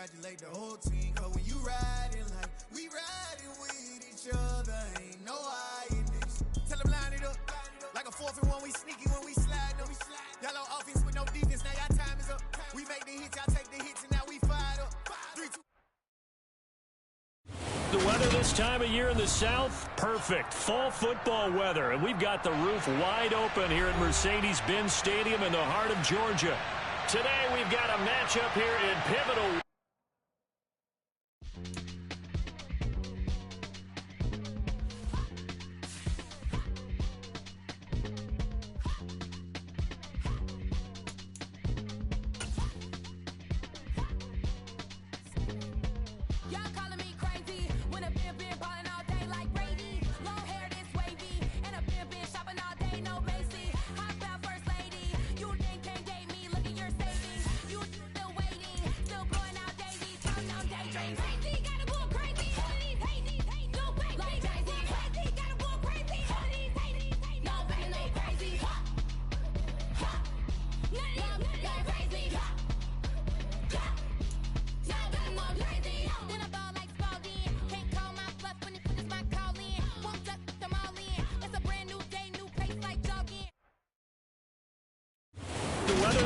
congratulate the whole team, cause when you riding like we riding with each other, ain't no hiding this. Tell them line it up, like a 4th and 1, we sneaky when we slide them. Y'all on offense with no defense, now y'all time is up. We make the hits, y'all take the hits, and now we fired up. 3, 2. The weather this time of year in the South, perfect. Fall football weather, and we've got the roof wide open here at Mercedes-Benz Stadium in the heart of Georgia. Today we've got a matchup here in pivotal.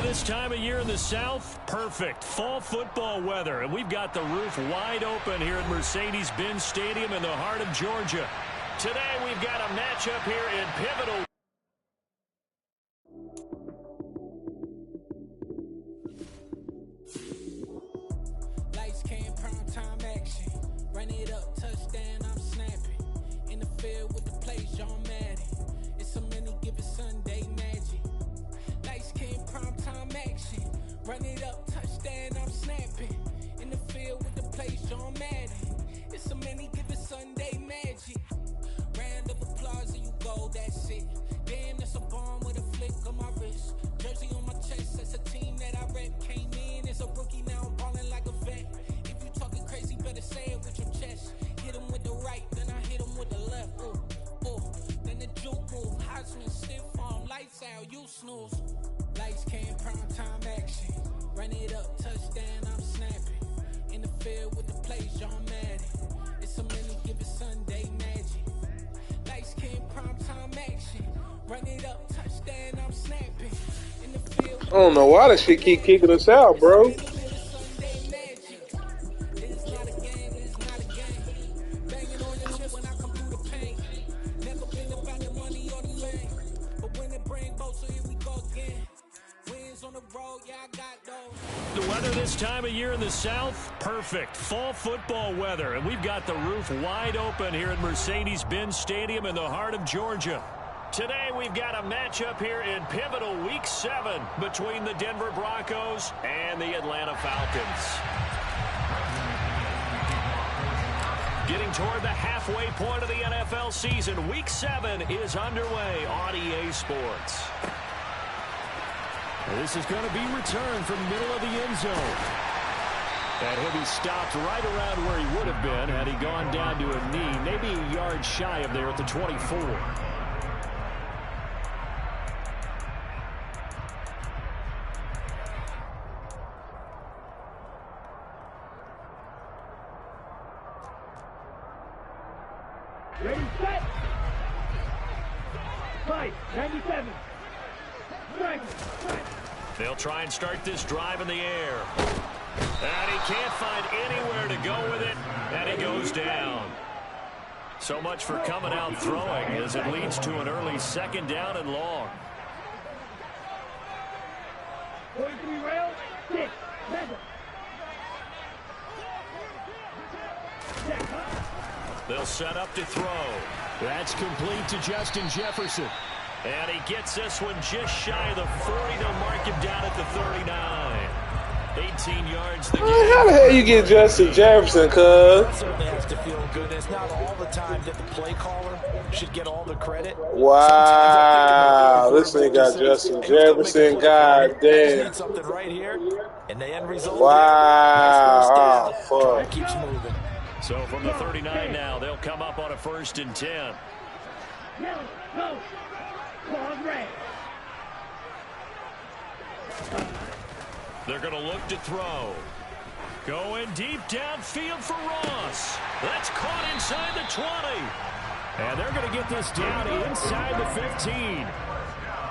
This time of year in the South, perfect. Fall football weather, and we've got the roof wide open here at Mercedes-Benz Stadium in the heart of Georgia. Today we've got a matchup here in pivotal. Lights came, prime time action. Run it up, touchdown, I'm snapping. In the field with the play, John Madden. It's a many given Sunday magic. Lights came, prime time action. Run it up, touchdown, I'm snapping. In the field with the play, John Madden. It's a many given Sunday magic. Round of applause and you go, that's it. Damn, that's a bomb with a flick on my wrist. Jersey on my chest, that's a team that I rep. Came in as a rookie, now I'm balling like a vet. If you talking crazy, better say it with your chest. Hit him with the right, then I hit him with the left. Ooh, ooh. Then the juke move, Heisman, stiff arm, lights out, you snooze. Lights came, prime time action. Run it up, touchdown, I'm snapping. In the field with the play, John Madden. It's a many given Sunday magic. Lights came, prime time action. Run it up, touchdown, I'm snapping. In the field. I don't know why this shit keep kicking us out, bro. The weather this time of year in the South, perfect. Fall football weather, and we've got the roof wide open here at Mercedes-Benz Stadium in the heart of Georgia. Today we've got a matchup here in pivotal Week 7 between the Denver Broncos and the Atlanta Falcons. Getting toward the halfway point of the NFL season, Week 7 is underway on EA Sports. This is going to be returned from middle of the end zone. And he'll be stopped right around where he would have been had he gone down to a knee, maybe a yard shy of there at the 24. Ready, set. Fight, 97. They'll try and start this drive in the air. And he can't find anywhere to go with it, and he goes down. So much for coming out throwing as it leads to an early 2nd down and long. 43 rail, 6, 7. They'll set up to throw. That's complete to Justin Jefferson. And he gets this one just shy of the 40. They'll mark him down at the 39. 18 yards. How the hell you get Justin Jefferson, cuz? That certainly has to feel good. It's not all the time that the play caller should get all the credit. Wow, this thing got Justin Jefferson. God damn. Something right here, and the end result. Wow. Oh, fuck. Keeps moving. So from the 39 now, they'll come up on a 1st and 10. Go. They're going to look to throw. Going deep downfield for Ross. That's caught inside the 20. And they're going to get this down inside the 15.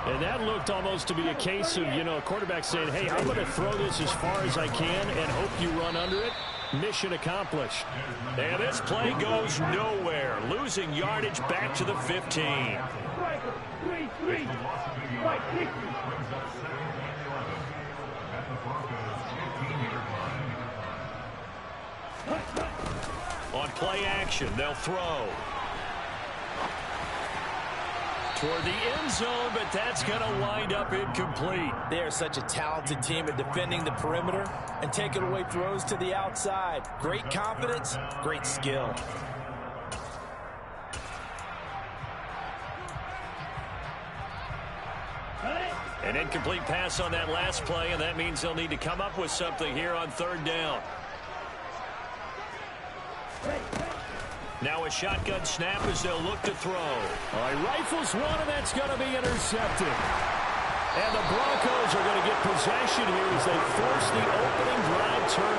And that looked almost to be a case of, a quarterback saying, hey, I'm going to throw this as far as I can and hope you run under it. Mission accomplished. And this play goes nowhere. Losing yardage back to the 15. Striker, 3-3, 560. On play action, they'll throw. Toward the end zone, but that's going to wind up incomplete. They are such a talented team at defending the perimeter and taking away throws to the outside. Great confidence, great skill. An incomplete pass on that last play, and that means they'll need to come up with something here on third down. Now a shotgun snap as they'll look to throw. He rifles one, and that's going to be intercepted. And the Broncos are going to get possession here as they force the opening drive turn.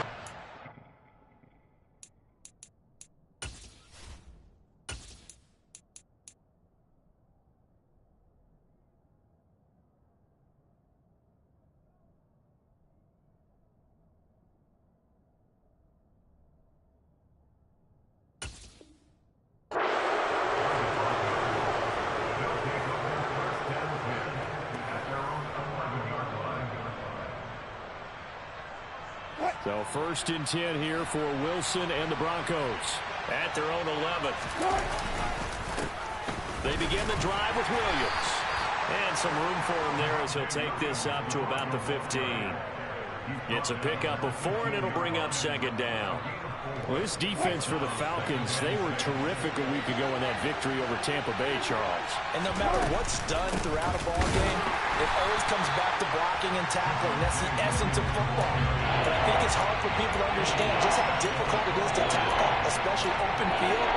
So 1st and 10 here for Wilson and the Broncos. At their own 11. They begin the drive with Williams. And some room for him there as he'll take this up to about the 15. It's a pickup of 4, and it'll bring up 2nd down. Well, this defense for the Falcons, they were terrific a week ago in that victory over Tampa Bay, Charles. And no matter what's done throughout a ball game, it always comes back to blocking and tackling. That's the essence of football. But I think it's hard for people to understand just how difficult it is to tackle, especially open field.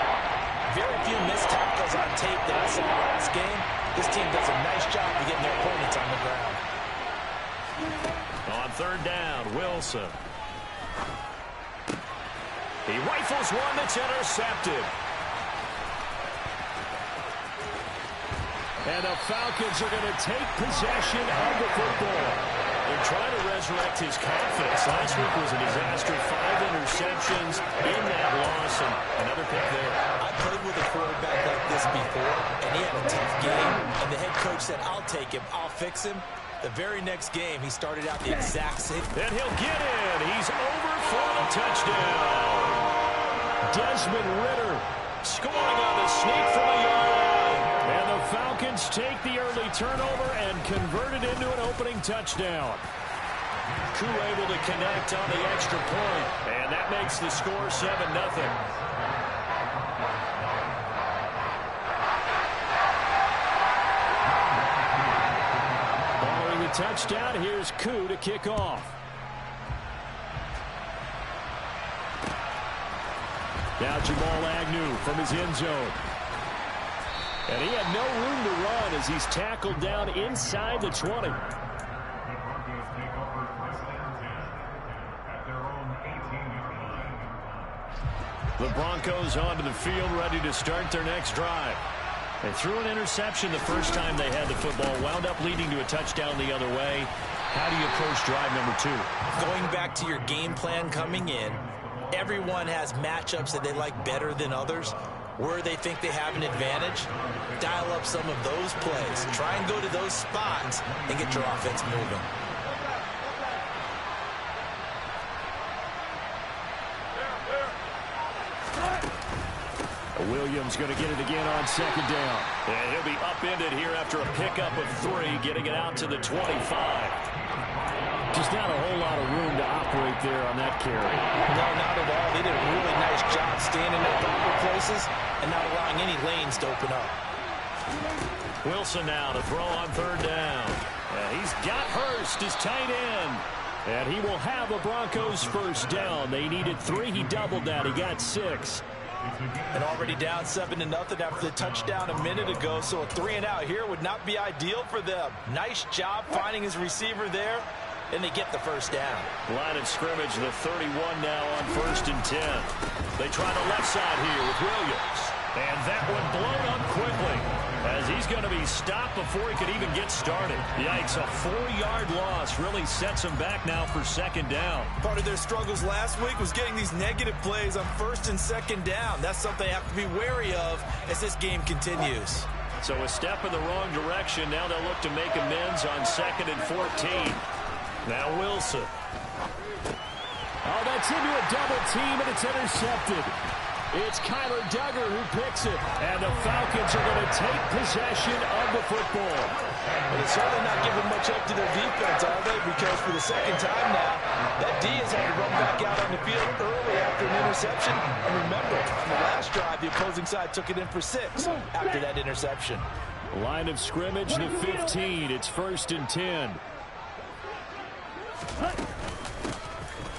Very few missed tackles on tape that I saw last game. This team does a nice job of getting their opponents on the ground. On 3rd down, Wilson. He rifles one that's intercepted. And the Falcons are going to take possession of the football. They're trying to resurrect his confidence. Last week was a disaster. 5 interceptions in that loss, and another pick there. I played with a quarterback like this before, and he had a tough game. And the head coach said, I'll take him, I'll fix him. The very next game, he started out the exact same. And he'll get in. He's over for the touchdown. Desmond Ridder scoring on the sneak from a yard line. And the Falcons take the early turnover and convert it into an opening touchdown. Koo able to connect on the extra point. And that makes the score 7-0. Following the touchdown, here's Koo to kick off. Now Jamal Agnew from his end zone. And he had no room to run as he's tackled down inside the 20. The Broncos onto the field, ready to start their next drive. They threw an interception the first time they had the football, wound up leading to a touchdown the other way. How do you approach drive number 2? Going back to your game plan coming in, everyone has matchups that they like better than others. Where they think they have an advantage, dial up some of those plays. Try and go to those spots and get your offense moving. Williams going to get it again on 2nd down. And he'll be upended here after a pickup of 3, getting it out to the 25. Just not a whole lot of room to operate there on that carry. No, not at all. They did a really nice job staying in their proper places and not allowing any lanes to open up. Wilson now to throw on 3rd down. He's got Hurst, his tight end. And he will have the Broncos 1st down. They needed 3. He doubled that. He got 6. And already down 7-0 after the touchdown a minute ago. So a 3-and-out here would not be ideal for them. Nice job finding his receiver there. and they get the first down. Line of scrimmage, the 31 now on 1st and 10. They try the left side here with Williams. And that one blown up quickly as he's going to be stopped before he could even get started. Yikes, a 4-yard loss really sets him back now for 2nd down. Part of their struggles last week was getting these negative plays on 1st and 2nd down. That's something they have to be wary of as this game continues. So a step in the wrong direction. Now they'll look to make amends on 2nd and 14. Now Wilson. Oh, that's into a double team, and it's intercepted. It's Kyler Duggar who picks it. And the Falcons are going to take possession of the football. Well, they're certainly not giving much up to their defense, are they? Because for the 2nd time now, that D has had to run back out on the field early after an interception. And remember, on the last drive, the opposing side took it in for 6 after that interception. Line of scrimmage, the 15. It's 1st and 10.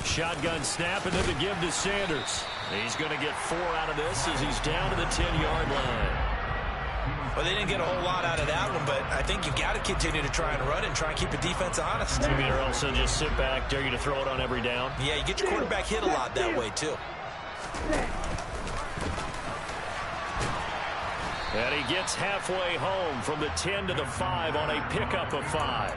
Shotgun snap, and then the give to Sanders. He's going to get 4 out of this as he's down to the 10-yard line. Well, they didn't get a whole lot out of that one, but I think you've got to continue to try and run and try and keep the defense honest. You mean or else they'll just sit back, dare you to throw it on every down? Yeah, you get your quarterback hit a lot that way, too. And he gets halfway home from the 10 to the 5 on a pickup of 5.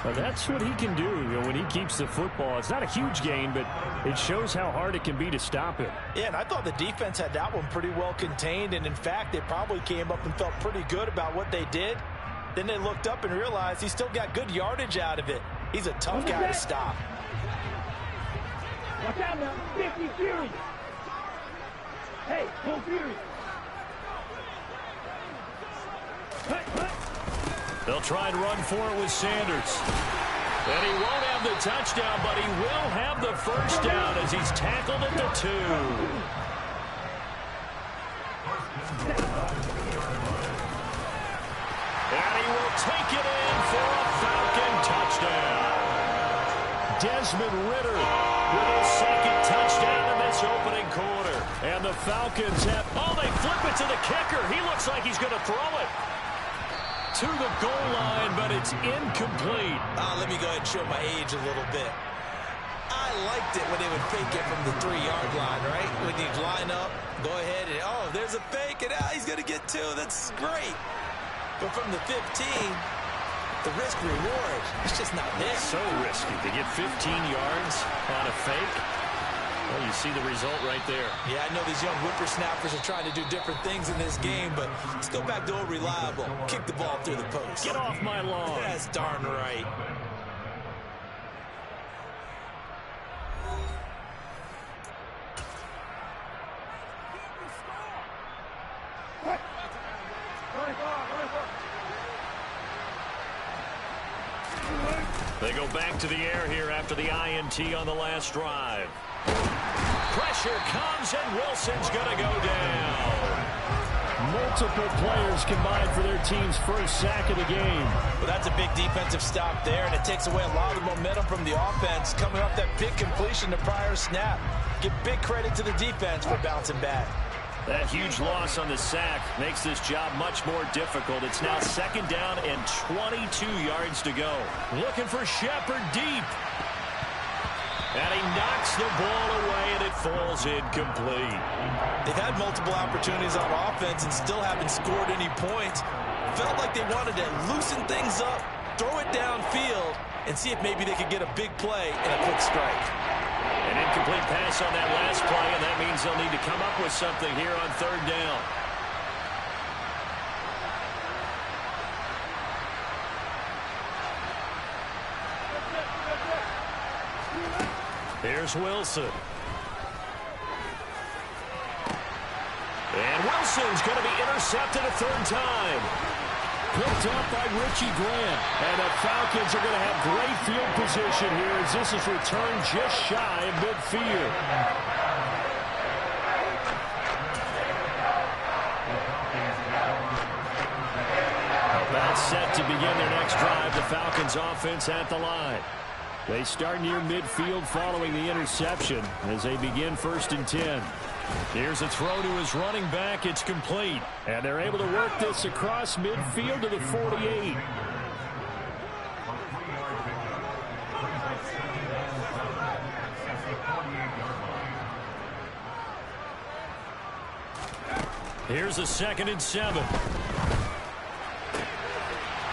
Well, that's what he can do, when he keeps the football. It's not a huge gain, but it shows how hard it can be to stop him. Yeah, and I thought the defense had that one pretty well contained, and in fact, they probably came up and felt pretty good about what they did. Then they looked up and realized he still got good yardage out of it. He's a tough guy to stop. Watch out now, 50 Fury. Hey, full Fury. They'll try and run for it with Sanders. And he won't have the touchdown, but he will have the first down as he's tackled at the 2. And he will take it in for a Falcon touchdown. Desmond Ridder With his 2nd touchdown in this opening quarter. and the Falcons have... Oh, they flip it to the kicker. He looks like he's going to throw it to the goal line, but it's incomplete. Let me go ahead and show my age a little bit. I liked it when they would fake it from the 3-yard line, right? When you line up, go ahead and, oh, there's a fake, and he's going to get 2. That's great. But from the 15, the risk-reward, it's just not there. So risky to get 15 yards on a fake. Well, you see the result right there. Yeah, I know these young whippersnappers are trying to do different things in this game, but let's go back to old reliable. Kick the ball through the post. Get off my lawn. That's darn right. They go back to the air here after the INT on the last drive. Pressure comes, and Wilson's going to go down. Multiple players combined for their team's first sack of the game. Well, that's a big defensive stop there, and it takes away a lot of the momentum from the offense coming off that big completion the prior snap. Give big credit to the defense for bouncing back. That huge loss on the sack makes this job much more difficult. It's now 2nd down and 22 yards to go. Looking for Shepard deep. And he knocks the ball away, and it falls incomplete. They've had multiple opportunities on offense and still haven't scored any points. Felt like they wanted to loosen things up, throw it downfield, and see if maybe they could get a big play and a quick strike. An incomplete pass on that last play, and that means they'll need to come up with something here on 3rd down. Here's Wilson. And Wilson's going to be intercepted a 3rd time. Picked up by Richie Grant. And the Falcons are going to have great field position here as this is returned just shy of midfield. That's set to begin their next drive. The Falcons offense at the line. They start near midfield following the interception as they begin 1st and 10. Here's a throw to his running back. It's complete. And they're able to work this across midfield to the 48. Here's a 2nd and 7.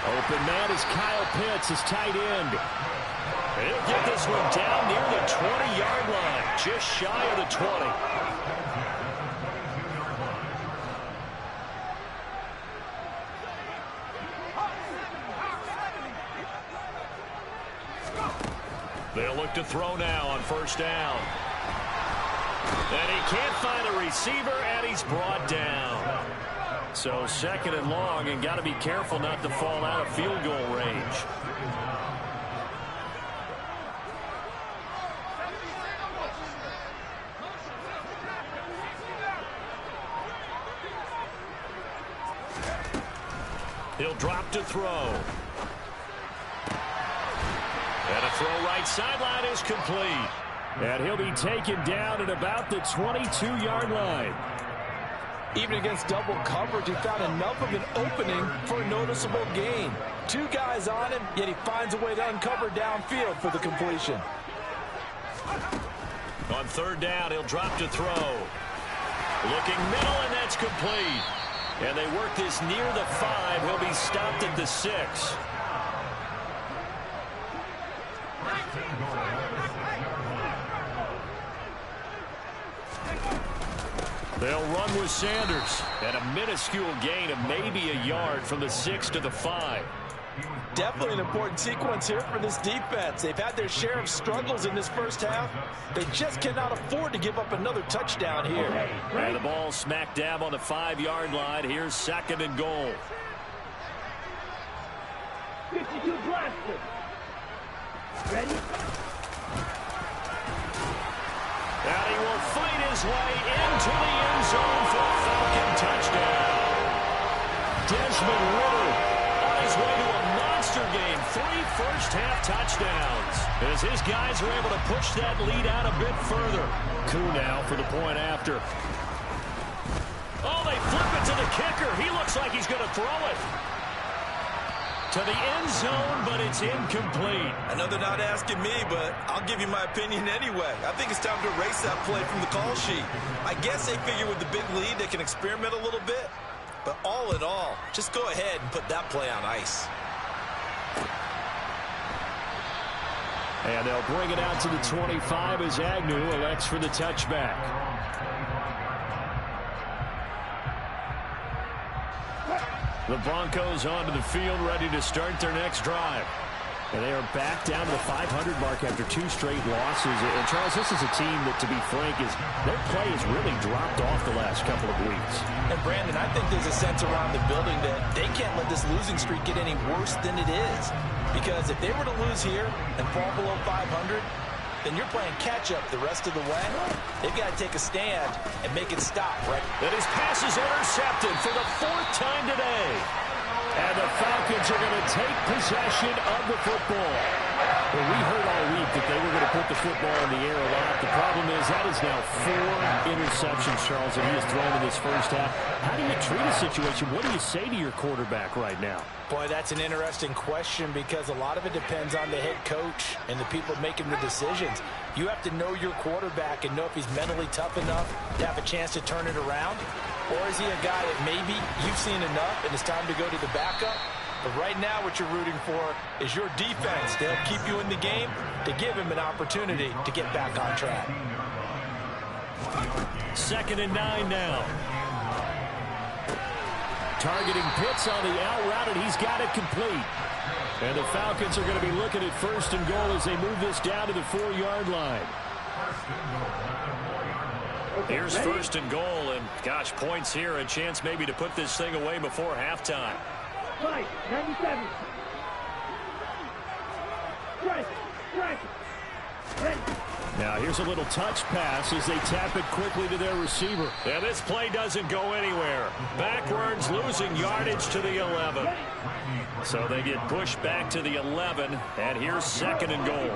Open man is Kyle Pitts, his tight end. He'll get this one down near the 20-yard line, just shy of the 20. They'll look to throw now on 1st down. And he can't find a receiver, and he's brought down. So 2nd and long, and got to be careful not to fall out of field goal range. He'll drop to throw. And a throw right sideline is complete. And he'll be taken down at about the 22-yard line. Even against double coverage, he found enough of an opening for a noticeable gain. 2 guys on him, yet he finds a way to uncover downfield for the completion. On 3rd down, he'll drop to throw. Looking middle, and that's complete. And they work this near the 5. He'll be stopped at the 6. They'll run with Sanders. And a minuscule gain of maybe a yard from the 6 to the 5. Definitely an important sequence here for this defense. They've had their share of struggles in this first half. They just cannot afford to give up another touchdown here. And the ball smack dab on the 5-yard line. Here's 2nd and goal. 52 blaster. Ready? And he will fight his way into the end zone for a Falcon touchdown. Desmond Ridder on his way to a monster game. 3 first-half touchdowns as his guys are able to push that lead out a bit further. Koo now for the point after. Oh, they flip it to the kicker. He looks like he's going to throw it to the end zone, but it's incomplete. I know they're not asking me, but I'll give you my opinion anyway. I think it's time to erase that play from the call sheet. I guess they figure with the big lead they can experiment a little bit. But all in all, just go ahead and put that play on ice. And they'll bring it out to the 25 as Agnew elects for the touchback. The Broncos onto the field, ready to start their next drive. And they are back down to the 500 mark after 2 straight losses. And, Charles, this is a team that, to be frank, their play has really dropped off the last couple of weeks. And, Brandon, I think there's a sense around the building that they can't let this losing streak get any worse than it is. Because if they were to lose here and fall below 500, then you're playing catch-up the rest of the way. They've got to take a stand and make it stop, right? And his pass is intercepted for the 4th time today. And the Falcons are going to take possession of the football. Well, we heard all week that they were going to put the football in the air a lot. The problem is that is now 4 interceptions, Charles, that he has thrown in this first half. How do you treat a situation? What do you say to your quarterback right now? Boy, that's an interesting question because a lot of it depends on the head coach and the people making the decisions. You have to know your quarterback and know if he's mentally tough enough to have a chance to turn it around. Or is he a guy that maybe you've seen enough and it's time to go to the backup? But right now what you're rooting for is your defense to help keep you in the game, to give him an opportunity to get back on track. 2nd and 9 now. Targeting Pitts on the out route, and he's got it complete. And the Falcons are going to be looking at 1st and goal as they move this down to the 4-yard line. Here's 1st and goal, and gosh, points here, a chance maybe to put this thing away before halftime. 97. Strike. Ready. Now here's a little touch pass as they tap it quickly to their receiver. And this play doesn't go anywhere. Backwards, losing yardage to the 11. So they get pushed back to the 11, and here's 2nd and goal.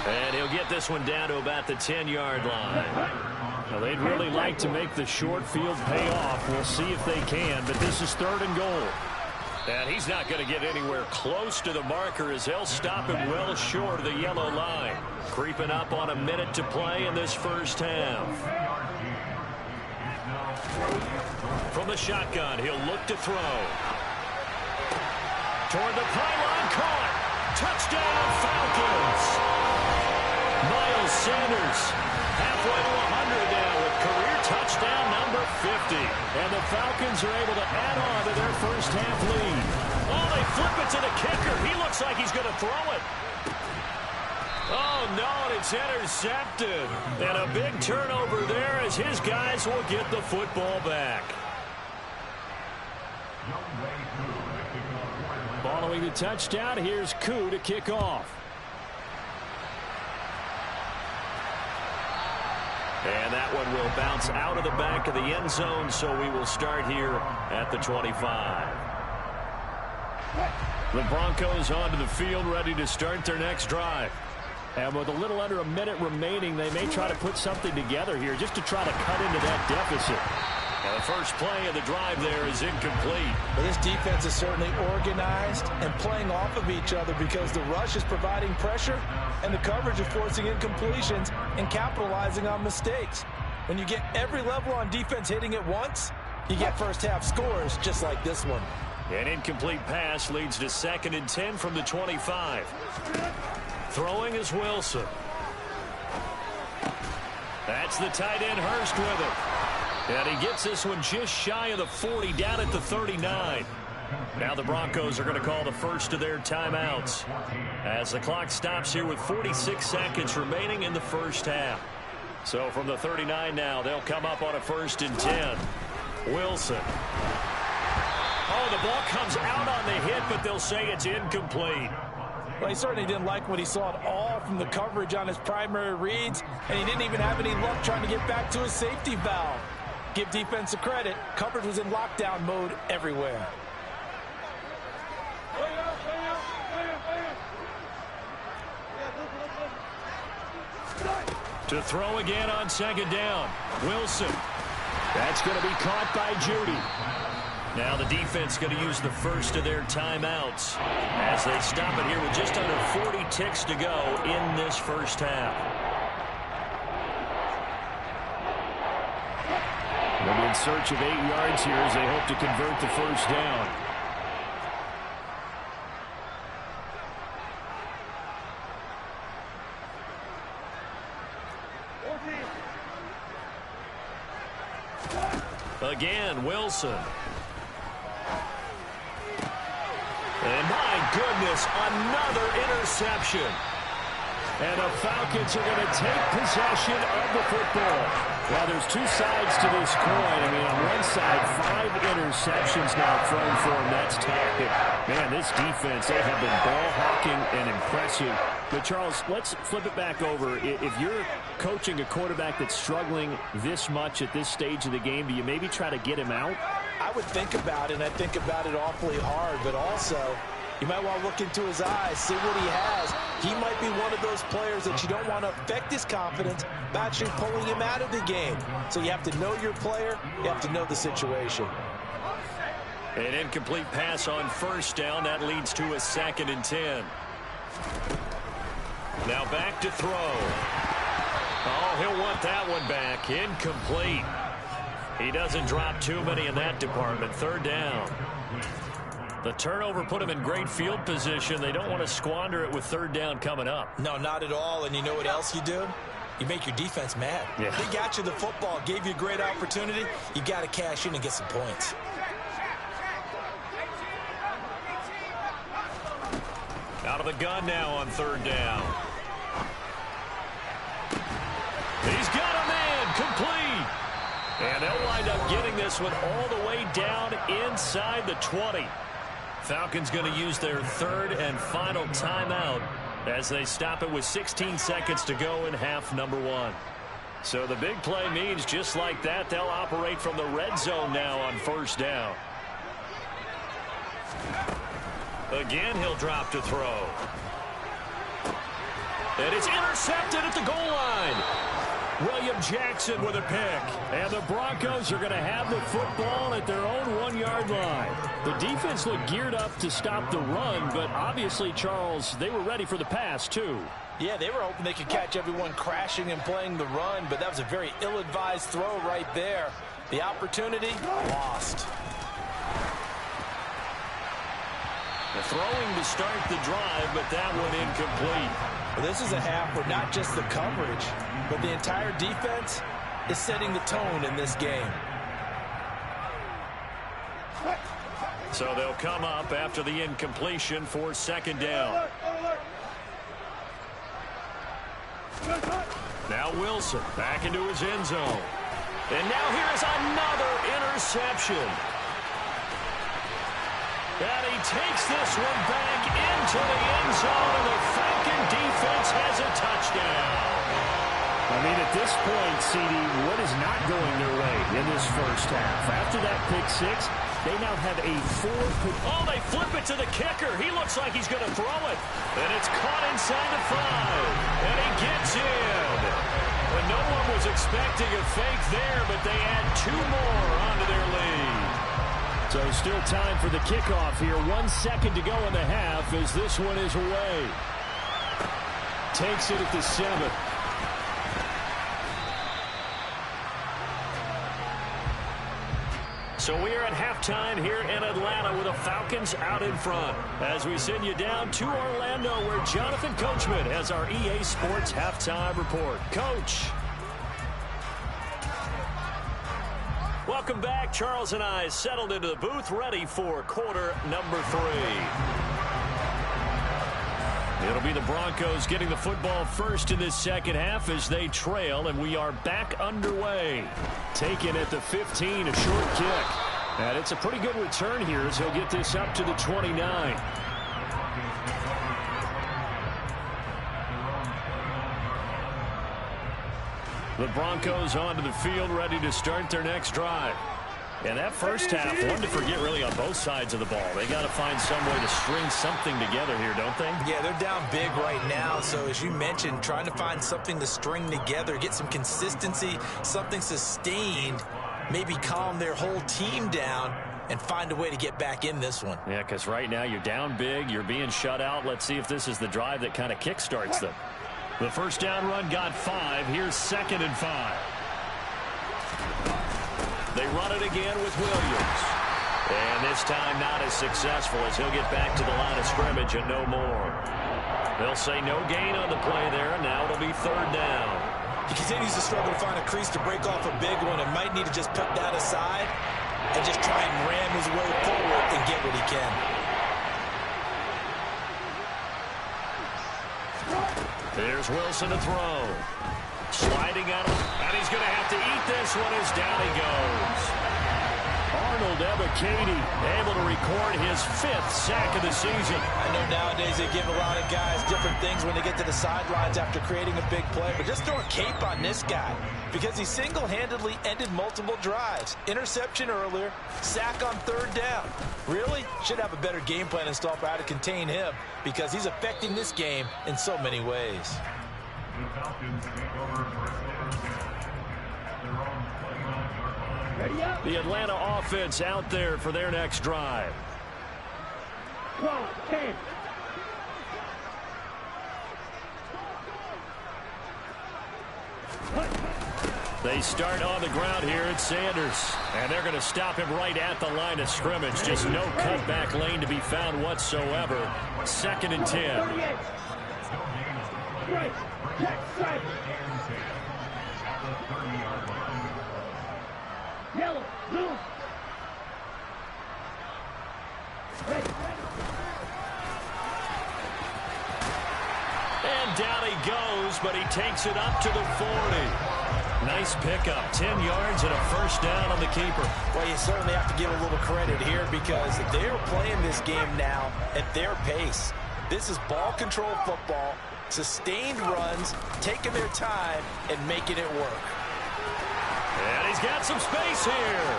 And he'll get this one down to about the 10-yard line. Now, they'd really like to make the short field pay off. We'll see if they can, but this is 3rd and goal. And he's not going to get anywhere close to the marker as they'll stop him well short of the yellow line. Creeping up on a minute to play in this first half. From the shotgun, he'll look to throw. Toward the pylon, caught. Touchdown, Falcons. Miles Sanders halfway to 100 now with career touchdown number 50. And the Falcons are able to add on to their first half lead. Oh, they flip it to the kicker. He looks like he's going to throw it. Oh, no, and it's intercepted. And a big turnover there as his guys will get the football back. Following the touchdown, here's Koo to kick off. And that one will bounce out of the back of the end zone, so we will start here at the 25. The Broncos onto the field, ready to start their next drive. And with a little under a minute remaining, they may try to put something together here just to try to cut into that deficit. And the first play of the drive there is incomplete. But this defense is certainly organized and playing off of each other because the rush is providing pressure and the coverage is forcing incompletions and capitalizing on mistakes. When you get every level on defense hitting at once, you get first half scores just like this one. An incomplete pass leads to 2nd and 10 from the 25. Throwing is Wilson. That's the tight end Hurst with it. And he gets this one just shy of the 40, down at the 39. Now the Broncos are going to call the first of their timeouts as the clock stops here with 46 seconds remaining in the first half. So from the 39 now, they'll come up on a 1st and 10. Wilson. Oh, the ball comes out on the hit, but they'll say it's incomplete. Well, he certainly didn't like what he saw at all from the coverage on his primary reads, and he didn't even have any luck trying to get back to his safety valve. Give defense a credit. Coverage was in lockdown mode everywhere. To throw again on 2nd down. Wilson. That's going to be caught by Judy. Now the defense going to use the first of their timeouts as they stop it here with just under 40 ticks to go in this first half. They'll be in search of 8 yards here as they hope to convert the first down. Again, Wilson. And my goodness, another interception. And the Falcons are going to take possession of the football. Well, there's 2 sides to this coin. I mean, on one side, 5 interceptions now thrown for him. That's tough. Man, this defense, they have been ball hawking and impressive. But, Charles, let's flip it back over. If you're coaching a quarterback that's struggling this much at this stage of the game, do you maybe try to get him out? I would think about it, and I think about it awfully hard, but also you might want to look into his eyes, see what he has. He might be one of those players that you don't want to affect his confidence by actually pulling him out of the game. So you have to know your player. You have to know the situation. An incomplete pass on 1st down. That leads to a 2nd and 10. Now back to throw. Oh, he'll want that one back. Incomplete. He doesn't drop too many in that department. 3rd down. The turnover put him in great field position. They don't want to squander it with 3rd down coming up. No, not at all. And you know what else you do? You make your defense mad. Yeah. They got you the football, gave you a great opportunity. You got to cash in and get some points. Out of the gun now on 3rd down. He's got a man complete. And they'll wind up getting this one all the way down inside the 20. Falcons going to use their 3rd and final timeout as they stop it with 16 seconds to go in half number 1. So the big play means just like that, they'll operate from the red zone now on 1st down. Again, he'll drop to throw. And it's intercepted at the goal line. William Jackson with a pick. And the Broncos are going to have the football at their own 1-yard line. The defense looked geared up to stop the run, but obviously, Charles, they were ready for the pass, too. Yeah, they were hoping they could catch everyone crashing and playing the run, but that was a very ill-advised throw right there. The opportunity, lost. The throwing to start the drive, but that one incomplete. Well, this is a half where not just the coverage, but the entire defense is setting the tone in this game. So they'll come up after the incompletion for second down. Now Wilson back into his end zone. And now here's another interception. And he takes this one back into the end zone, and the Falcon defense has a touchdown. I mean, at this point, CD, what is not going their way in this first half? After that pick six, they now have a 4-pick. Oh, they flip it to the kicker. He looks like he's going to throw it. And it's caught inside the 5. And he gets in. And no one was expecting a fake there, but they add 2 more onto their lead. So still time for the kickoff here. 1 second to go in the half as this one is away. Takes it at the 7. So we are at halftime here in Atlanta with the Falcons out in front. As we send you down to Orlando where Jonathan Coachman has our EA Sports halftime report. Coach. Welcome back. Charles and I settled into the booth ready for quarter number 3. It'll be the Broncos getting the football first in this second half as they trail, and we are back underway. Taken at the 15, a short kick. And it's a pretty good return here as he'll get this up to the 29. The Broncos onto the field ready to start their next drive. And that first half, one to forget really on both sides of the ball. They got to find some way to string something together here, don't they? Yeah, they're down big right now. So as you mentioned, trying to find something to string together, get some consistency, something sustained, maybe calm their whole team down and find a way to get back in this one. Yeah, because right now you're down big, you're being shut out. Let's see if this is the drive that kind of kickstarts them. The first down run got 5. Here's 2nd and 5. They run it again with Williams. And this time not as successful as he'll get back to the line of scrimmage and no more. They'll say no gain on the play there, and now it'll be 3rd down. He continues to struggle to find a crease to break off a big one and might need to just put that aside and just try and ram his way forward and get what he can. There's Wilson to throw. Sliding out, and he's going to have to eat this one as down he goes. Arnold Ebiketie able to record his 5th sack of the season. I know nowadays they give a lot of guys different things when they get to the sidelines after creating a big play, but just throw a cape on this guy because he single-handedly ended multiple drives. Interception earlier, sack on 3rd down. Really? Should have a better game plan installed for how to contain him because he's affecting this game in so many ways. The Atlanta offense out there for their next drive. 12, 10. They start on the ground here at Sanders. And they're going to stop him right at the line of scrimmage. Just no cutback lane to be found whatsoever. 2nd and 10. 38. Right. Check, strike. Yellow, blue. Red. And down he goes, but he takes it up to the 40. Nice pickup, 10 yards and a 1st down on the keeper. Well, you certainly have to give a little credit here because they're playing this game now at their pace. This is ball control football, sustained runs, taking their time and making it work. And he's got some space here.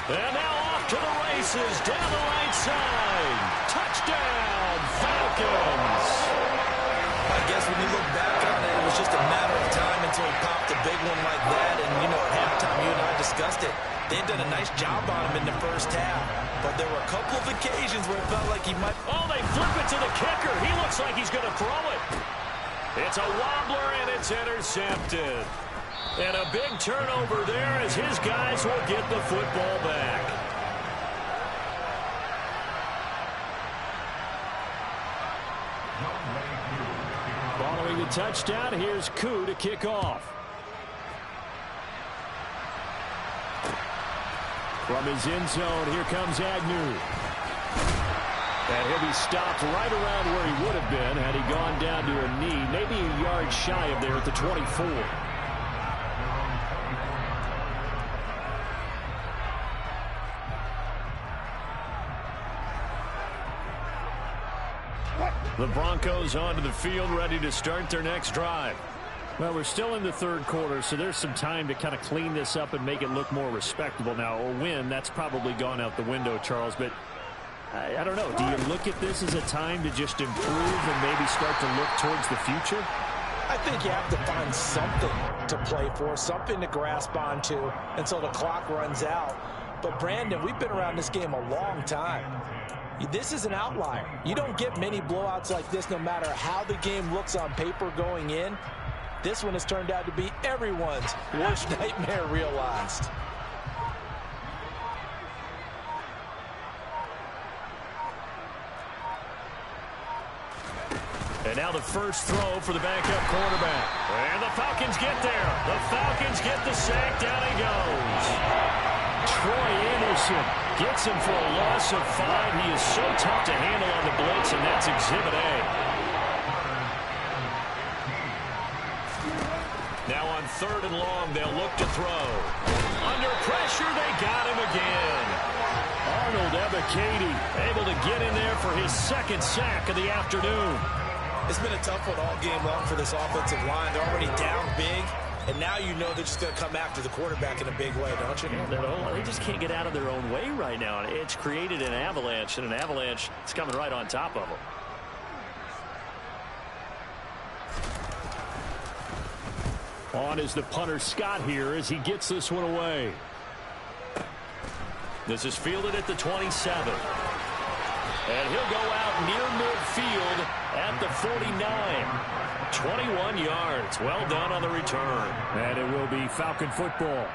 And now off to the races, down the right side. Touchdown, Falcons. I guess when you look back on it, it was just a matter of time until he popped a big one like that. And, you know, at halftime, you and I discussed it. They've done a nice job on him in the first half. But there were a couple of occasions where it felt like he might... Oh, they flip it to the kicker. He looks like he's going to throw it. It's a wobbler, and it's intercepted. And a big turnover there as his guys will get the football back. Following the touchdown, here's Koo to kick off. From his end zone, here comes Agnew. And he'll be stopped right around where he would have been had he gone down to a knee, maybe a yard shy of there at the 24. The Broncos onto the field, ready to start their next drive. Well, we're still in the third quarter, so there's some time to kind of clean this up and make it look more respectable now. A win, that's probably gone out the window, Charles, but I don't know. Do you look at this as a time to just improve and maybe start to look towards the future? I think you have to find something to play for, something to grasp onto until the clock runs out. But, Brandon, we've been around this game a long time. This is an outlier. You don't get many blowouts like this no matter how the game looks on paper going in. This one has turned out to be everyone's worst nightmare realized. And now the first throw for the backup quarterback. And the Falcons get there. The Falcons get the sack. Down he goes. Troy Anderson gets him for a loss of 5. He is so tough to handle on the blitz, and that's Exhibit A. Now on 3rd and long, they'll look to throw. Under pressure, they got him again. Arnold Ebiketie able to get in there for his 2nd sack of the afternoon. It's been a tough one all game long for this offensive line. They're already down big, and now you know they're just going to come after the quarterback in a big way, don't you? Yeah, they just can't get out of their own way right now. It's created an avalanche, and an avalanche is coming right on top of them. On is the punter Scott here as he gets this one away. This is fielded at the 27. And he'll go out near midfield at the 49. 21 yards. Well done on the return. And it will be Falcon football.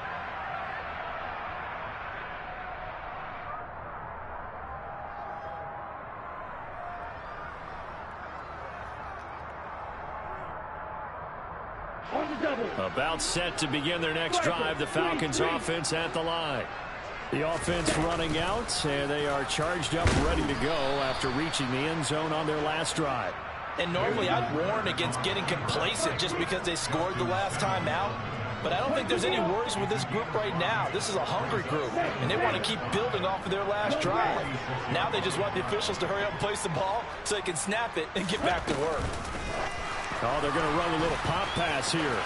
About set to begin their next drive. The Falcons offense at the line. The offense running out, and they are charged up, ready to go after reaching the end zone on their last drive. And normally I'd warn against getting complacent just because they scored the last time out. But I don't think there's any worries with this group right now. This is a hungry group, and they want to keep building off of their last drive. Now they just want the officials to hurry up and place the ball so they can snap it and get back to work. Oh, they're going to run a little pop pass here.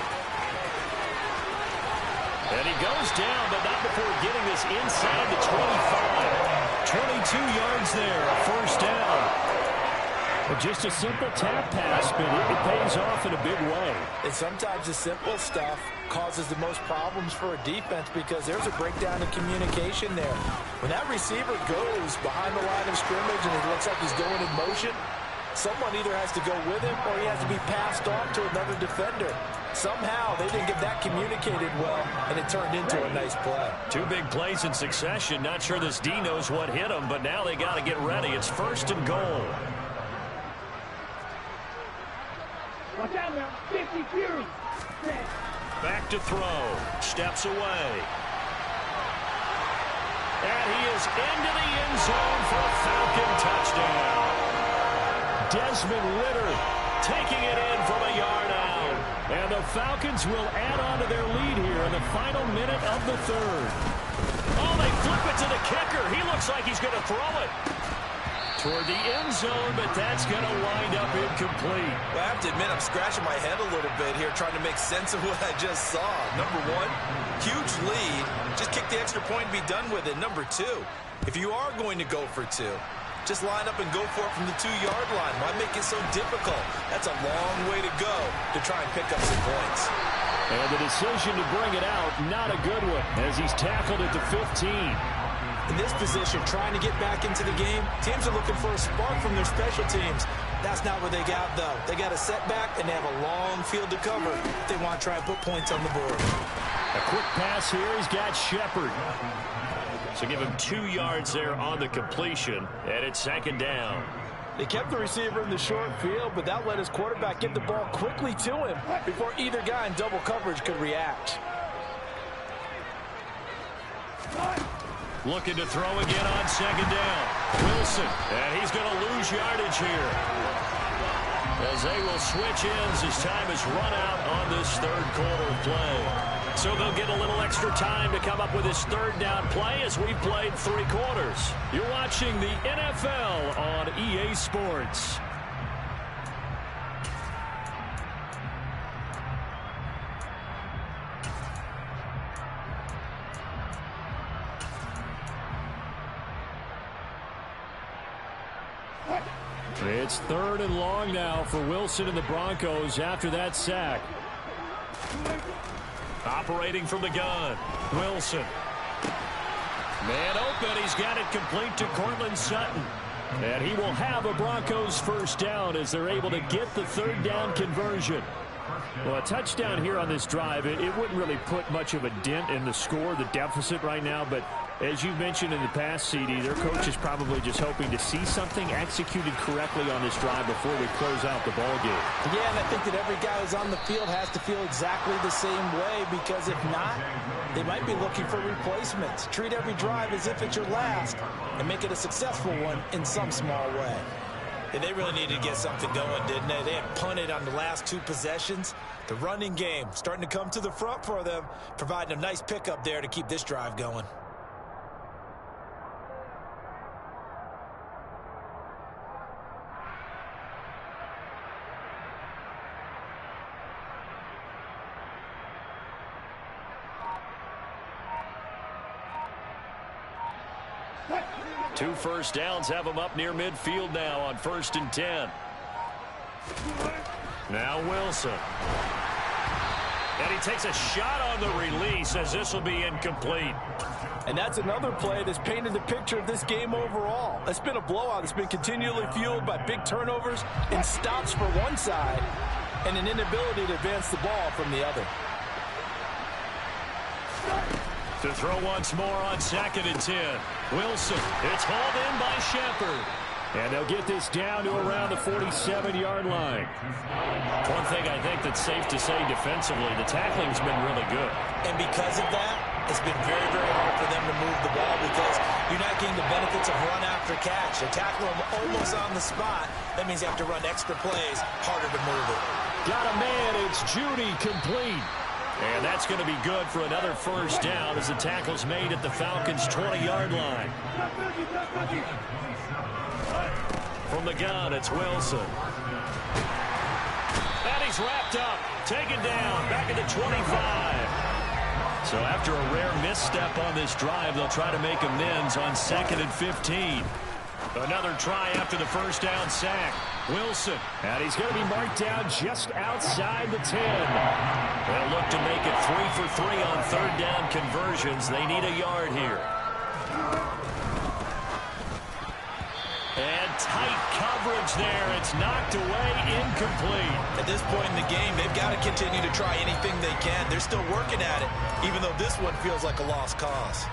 And he goes down, but not before getting this inside the 25. 22 yards there, a first down. But just a simple tap pass, but it pays off in a big way. And sometimes the simple stuff causes the most problems for a defense because there's a breakdown in communication there. When that receiver goes behind the line of scrimmage and it looks like he's going in motion, someone either has to go with him or he has to be passed off to another defender. Somehow they didn't get that communicated well, and it turned into a nice play. 2 big plays in succession. Not sure this D knows what hit him, but now they got to get ready. It's 1st and goal. Watch out now. 50 Fury. Back to throw. Steps away. And he is into the end zone for a Falcon touchdown. Desmond Ridder taking it in from a yard out. And the Falcons will add on to their lead here in the final minute of the 3rd. Oh, they flip it to the kicker. He looks like he's going to throw it toward the end zone, but that's going to wind up incomplete. Well, I have to admit, I'm scratching my head a little bit here trying to make sense of what I just saw. Number 1, huge lead. Just kick the extra point and be done with it. Number 2, if you are going to go for 2, Just line up and go for it from the 2-yard line. Why make it so difficult? That's a long way to go to try and pick up some points. And the decision to bring it out, not a good one, as he's tackled at the 15. In this position, trying to get back into the game, teams are looking for a spark from their special teams. That's not what they got, though. They got a setback, and they have a long field to cover if they want to try and put points on the board. A quick pass here. He's got Shepard. So give him 2 yards there on the completion, and it's 2nd down. They kept the receiver in the short field, but that let his quarterback get the ball quickly to him before either guy in double coverage could react. Looking to throw again on 2nd down. Wilson, and he's going to lose yardage here, as they will switch ends as time is run out on this 3rd quarter play. So they'll get a little extra time to come up with his 3rd down play as we played 3 quarters. You're watching the NFL on EA Sports. It's 3rd and long now for Wilson and the Broncos after that sack. Operating from the gun, Wilson. Man open, he's got it complete to Cortland Sutton. And he will have a Broncos 1st down as they're able to get the 3rd down conversion. Well, a touchdown here on this drive, it wouldn't really put much of a dent in the score, the deficit right now, but as you've mentioned in the past, CD, their coach is probably just hoping to see something executed correctly on this drive before we close out the ball game. Yeah, and I think that every guy who's on the field has to feel exactly the same way, because if not, they might be looking for replacements. Treat every drive as if it's your last and make it a successful one in some small way. And they really needed to get something going, didn't they? They had punted on the last 2 possessions. The running game starting to come to the front for them, providing a nice pickup there to keep this drive going. Two first downs have him up near midfield now on 1st and 10. Now Wilson. And he takes a shot on the release as this will be incomplete. And that's another play that's painted the picture of this game overall. It's been a blowout. It's been continually fueled by big turnovers and stops for one side and an inability to advance the ball from the other. To throw once more on 2nd and 10. Wilson, it's hauled in by Shepard. And they'll get this down to around the 47-yard line. One thing I think that's safe to say defensively, the tackling's been really good. And because of that, it's been very, very hard for them to move the ball because you're not getting the benefits of run after catch. They tackle them almost on the spot. That means you have to run extra plays, harder to move it. Got a man, it's Judy, complete. And that's going to be good for another 1st down as the tackle's made at the Falcons' 20-yard line. From the gun, it's Wilson. And he's wrapped up, taken down, back at the 25. So after a rare misstep on this drive, they'll try to make amends on 2nd and 15. Another try after the 1st down sack. Wilson. And he's going to be marked down just outside the 10. They'll look to make it 3 for 3 on 3rd down conversions. They need a yard here. And tight coverage there. It's knocked away, incomplete. At this point in the game, they've got to continue to try anything they can. They're still working at it, even though this one feels like a lost cause.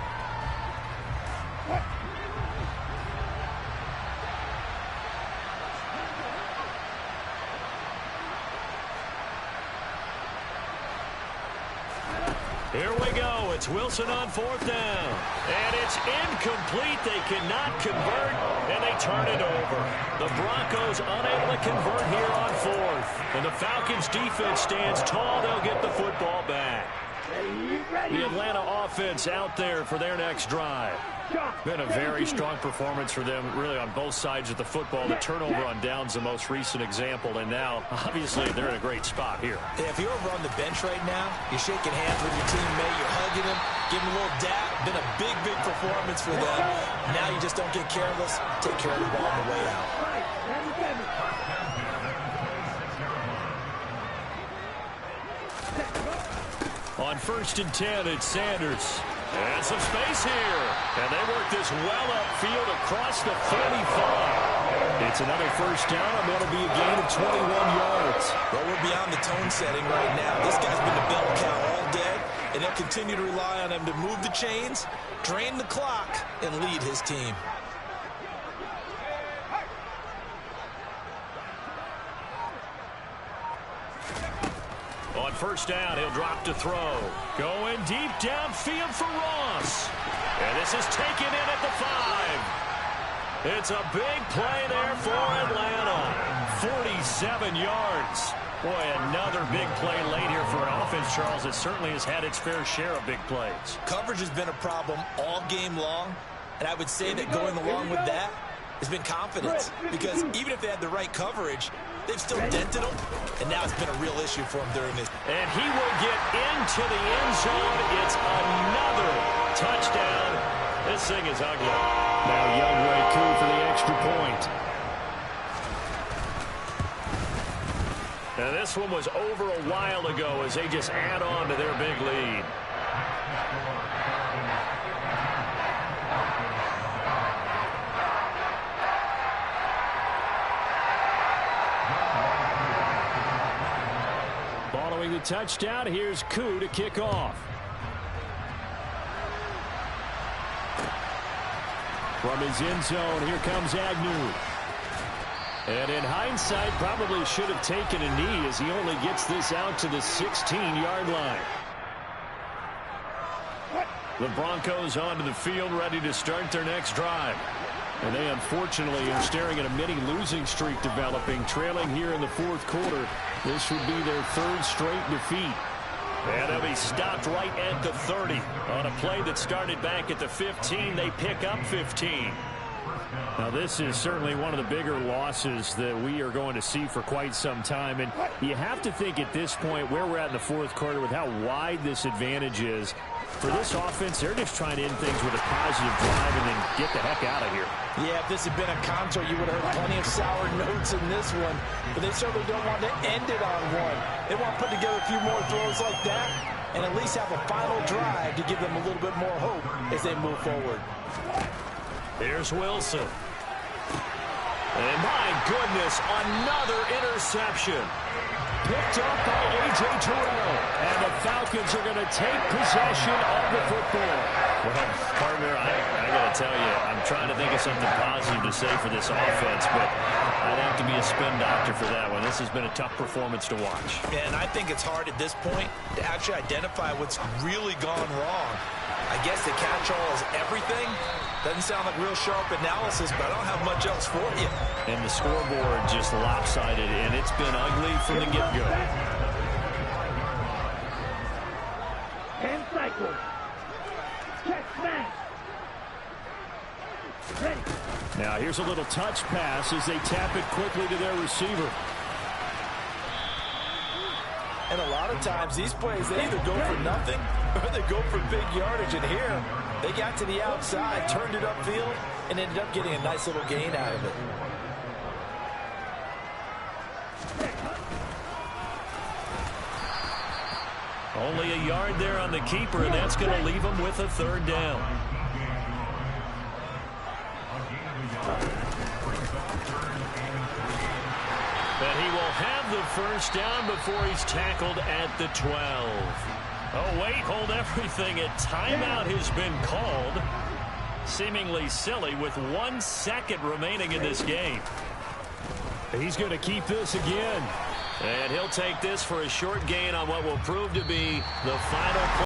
Here we go. It's Wilson on 4th down. And it's incomplete. They cannot convert, and they turn it over. The Broncos unable to convert here on 4th. And the Falcons defense stands tall. They'll get the football back. The Atlanta offense out there for their next drive. Been a very strong performance for them, really, on both sides of the football. The turnover on downs, the most recent example, and now, obviously, they're in a great spot here. Yeah, if you're over on the bench right now, you're shaking hands with your teammate, you're hugging him, Give him a little dab. Been a big, big performance for them. Now you just don't get careless. Take care of the ball on the way out. On 1st and 10, it's Sanders. And some space here. And they work this well upfield across the 45. It's another first down, and that'll be a gain of 21 yards. Well, we're beyond the tone setting right now. This guy's been the bell cow all day, and he'll continue to rely on him to move the chains, drain the clock, and lead his team. On 1st down, he'll drop to throw. Going deep downfield for Ross. And this is taken in at the 5. It's a big play there for Atlanta. 47 yards. Boy, another big play late here for an offense, Charles, that certainly has had its fair share of big plays. Coverage has been a problem all game long, and I would say that going along with that has been confidence. Because even if they had the right coverage, they've still dented them, and now it's been a real issue for him during this. And he will get into the end zone. It's another touchdown. This thing is ugly. Now Youngway Koo for the extra point. Now this one was over a while ago as they just add on to their big lead. Following the touchdown, here's Koo to kick off. From his end zone, here comes Agnew. And in hindsight, probably should have taken a knee as he only gets this out to the 16-yard line. The Broncos onto the field, ready to start their next drive. And they unfortunately are staring at a mini losing streak developing, trailing here in the 4th quarter. This would be their 3rd straight defeat. And they'll be stopped right at the 30. On a play that started back at the 15, they pick up 15. Now, this is certainly one of the bigger losses that we are going to see for quite some time. And you have to think at this point where we're at in the 4th quarter with how wide this advantage is. For this offense, they're just trying to end things with a positive drive and then get the heck out of here. Yeah, if this had been a concert, you would have heard plenty of sour notes in this one. But they certainly don't want to end it on one. They want to put together a few more throws like that and at least have a final drive to give them a little bit more hope as they move forward. Here's Wilson. And my goodness, another interception. Picked up by A.J. Terrell. And the Falcons are going to take possession of the football. Well, partner, I got to tell you, I'm trying to think of something positive to say for this offense, but I'd have to be a spin doctor for that one. This has been a tough performance to watch. And I think it's hard at this point to actually identify what's really gone wrong. I guess the catch-all is everything. Doesn't sound like real sharp analysis, but I don't have much else for you. And the scoreboard just lopsided, and it's been ugly from the get-go. 10 cycles. Check smash. Ready. Now here's a little touch pass as they tap it quickly to their receiver. And a lot of times these plays, they either go for nothing or they go for big yardage. And here, they got to the outside, turned it upfield, and ended up getting a nice little gain out of it. Only a yard there on the keeper, and that's going to leave them with a 3rd down. And he will have the 1st down before he's tackled at the 12. Oh, wait, hold everything. A timeout has been called. Seemingly silly with 1 second remaining in this game. He's going to keep this again. And he'll take this for a short gain on what will prove to be the final play.